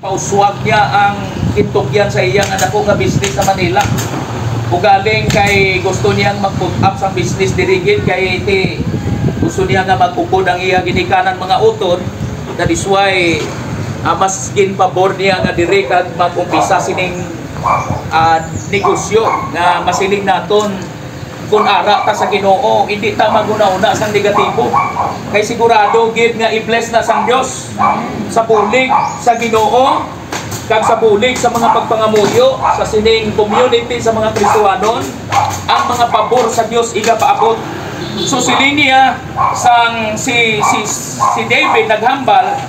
Pauswag niya ang kitugyan sa iyang anak ko nga business sa Manila. Kung galing kay gusto niyang mag-put up sa business dirigid kay iti gusto niya nga mag-upod ang iya ginikanan mga utod. That is why mas ginpabor niya nga diri kag mag-umpisa sining negosyo nga masiling naton kung ara ta sa Ginoo, hindi ta maguna-una sa negatibo. Kay sigurado gid nga i-bless na sang Dios sa bulig sa Ginoo kag sa bulig sa mga pagpangamuyo sa sining community sa mga Kristiyanon, ang mga pabor sa Dios iga paabot. So siling niya sang si David naghambal,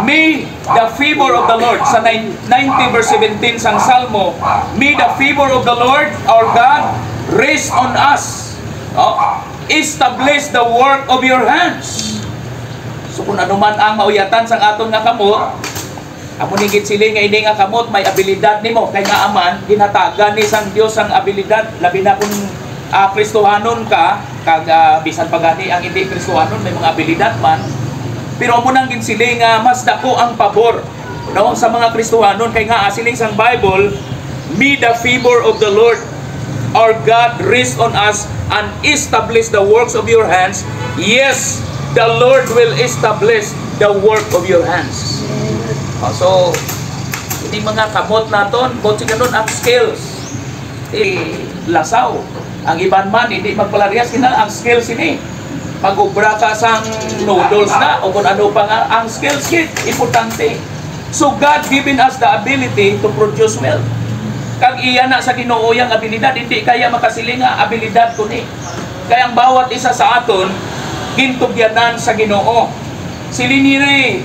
may the favor of the Lord sa 90 verse 17 sang Salmo, may the favor of the Lord our God rest on us. Establish the work of your hands. So kung ano man ang mauyatan sang aton nga kamot, amo nigit sili nga ini nga kamot may abilidad nimo kay nga aman ginhatagan ni sang Dios ang abilidad labi na kung Kristohanon ka kag bisan pagani ang hindi Kristohanon may mga abilidad man. Pero amo nang ginsili nga mas dako ang pabor no sa mga Kristohanon kay nga siling sang Bible, may the favor of the Lord our God rest on us and establish the works of your hands. Yes, the Lord will establish the work of your hands. So, hindi mga kamot naton, kung ganun ang skills, lasaw. Ang iban man, hindi magpalarias kina ang skills ini. Pag-ubra ka sang noodles na, o kung ano pa nga, ang skills kit, importante. So, God given us the ability to produce wealth. Kag iya na sa Ginoo yang abilidad, hindi kaya makasiling nga abilidad kundi. Kaya ang bawat isa sa aton gintugyanan sa Ginoo. Silinire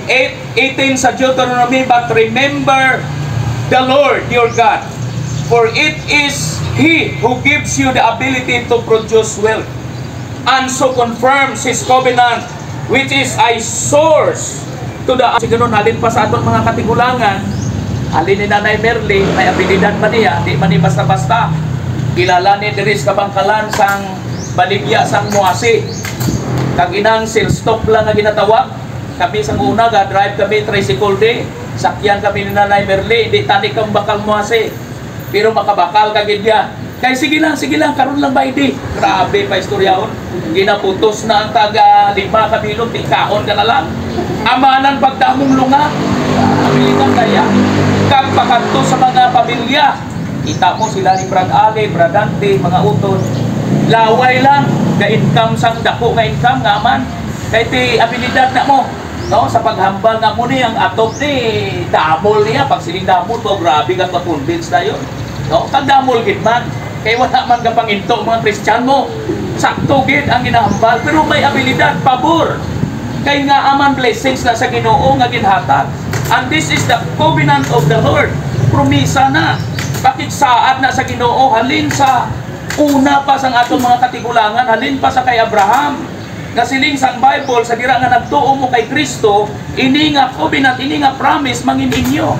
8:18 sa Deuteronomy, but remember the Lord your God, for it is He who gives you the ability to produce wealth, and so confirms His covenant, which is a source to the. Siguro halin pa sa aton mga katigulangan. Alin ni Nanay Merly, may abilidad man niya, di man ni basta-basta. Kilala ni Diris Kabangkalan sang baligya sang Muasi. Kag inang silstop lang nga ginatawag. Kami sang una, drive kami tricycle day. Sakyan kami ni Nanay Merly, di tani kang bakal Muasi. Pero makabakal kagid niya. Kaya sige lang, karon lang ba hindi? Grabe pa istoryahon. Ginaputos na ang taga 5 kabilog, di kaon ka na lang. Amanan pagdamong lunga. Abilidad kaya. Kag pakanto sa mga pamilya, kita mo sila ni Brad Ali, Brad Dante, mga utod, laway lang, ka-income sang dako nga income nga man, kaya ti abilidad na mo, no? Sa paghambal na mo ni, ang atop ni, damol niya, pag siling damol to, grabe kang convince na yun, no? Kag damol gid man, kaya wala man ka panginto mga Christian mo, sakto gid ang ginahambal, pero may abilidad, pabor, kaya nga aman blessings na sa Ginoo nga ginhatag. And this is the covenant of the Lord. Promisa na. Pakigsaad na sa Ginoo. Halin sa una pa sang atong mga katigulangan. Halin pa sa kay Abraham. Nasiling sang Bible, sa dira nga nagtuo mo kay Kristo, ini nga covenant, ini nga promise, mangin inyo.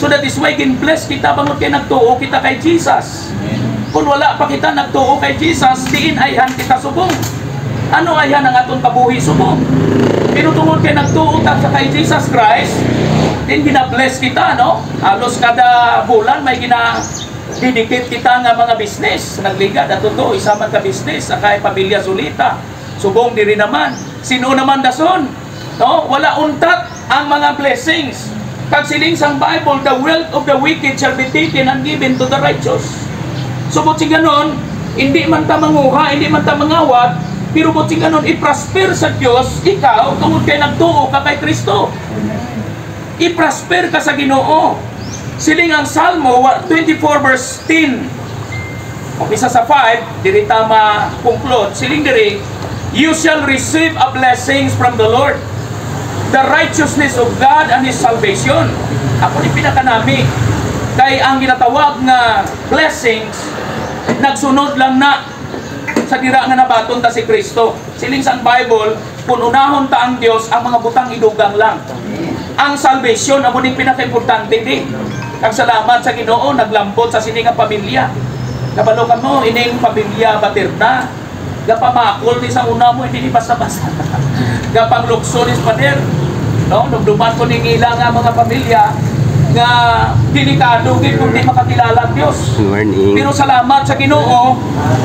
So that is why kin-bless kita bangot kay nagtuo kita kay Jesus. Kung wala pa kita nagtuo kay Jesus, diin ayhan kita subong. Ano ayhan ang atong kabuhi subong? Pero tungod kay nagtuo ta sa kay Jesus Christ, din gina-bless kita, no? Halos kada bulan may gina-dedicate kita nga mga business. Nagligad, at ito, isa man ka business, sa kay pamilya Zulita. Subong diri naman. Sino naman dason? No? Wala untat ang mga blessings. Kag siling sang Bible, the wealth of the wicked shall be taken and given to the righteous. So, buti ganon, hindi man ta manguha, hindi man ta mangawat, pero buti ganon, i-prosper sa Diyos, ikaw, tungod kay nagtuo ka kay Kristo. I-prosper ka sa Ginoo. Siling ang Salmo 24 verse 10. Umpisa sa 5, diri tama conclude. Siling diri, you shall receive a blessings from the Lord, the righteousness of God and His salvation. Ako ni pinakanami. Kay ang ginatawag nga blessings, nagsunod lang na sa dira nga nabaton ta si Kristo. Siling sang Bible, kung unahon ta ang Dios, ang mga butang idugang lang. Ang salvation amo ning pinaka-importante di. Kag salamat sa Ginoo naglambot sa sininga pamilya. Kabalo ka mo ining pamilya baterna. Gapamakol ni sa una mo hindi ni basta-basta. Gapang lukso ni pader. No, nung duman ko ning ila nga mga pamilya nga delikado gid kung di makakilala ang Dios. Morning. Pero salamat sa Ginoo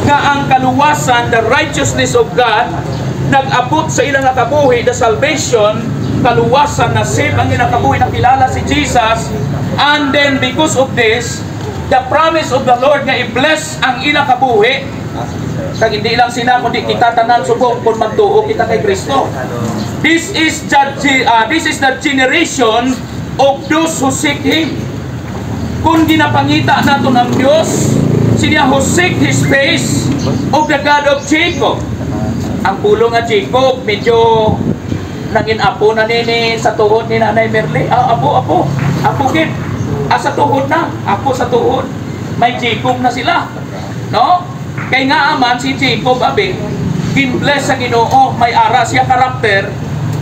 nga ang kaluwasan, the righteousness of God nag-abot sa ilang nakabuhi, the salvation, kaluwasan na save ang ilang nakabuhi, nakilala si Jesus, and then because of this, the promise of the Lord nga i-bless ang ilang kabuhi, kag hindi lang sila kundi kita tanan subong kung magtuo kita kay Kristo. This is the generation of those who seek Him. Kung ginapangita naton ang Dios, siya who seek His face of the God of Jacob. Ang pulong nga Jacob, medyo nangin apo na nini sa tuhod ni Nanay Merle. Apo gid. Sa tuhod na, apo sa tuhod. May Jacob na sila. No? Kay nga aman si Jacob abi, ginbless sa Ginoo, may ara siya karakter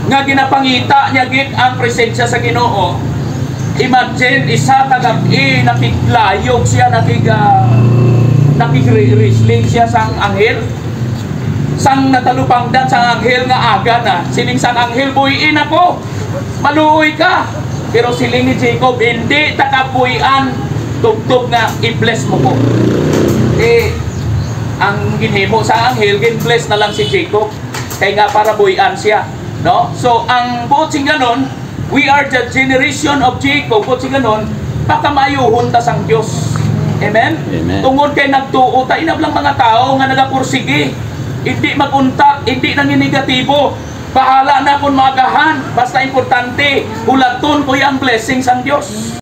nga ginapangita niya gid ang presensya sa Ginoo. Imagine isa kagabi nakiglayog siya, nakigrisling siya sang anghel. Sang natalupangdan sang anghel nga aga na, sining sang anghel, buhiin ako, maluoy ka. Pero siling ni Jacob, hindi takabuhian, tugtog nga i-bless mo ko. Ang ginhimo sa anghel, gin-bless na lang si Jacob, kaya nga para buhian siya. No? So, ang buot sing ganon, we are the generation of Jacob, buot sing ganon, pakamayuhon ta sang Diyos. Amen? Amen. Tungod kay nagtuo, tainab lang mga tao nga nagapursige, hindi maguntat, hindi nanginegatibo. Bahala na kung magahan. Basta importante, hulaton ko yung blessings ang Diyos.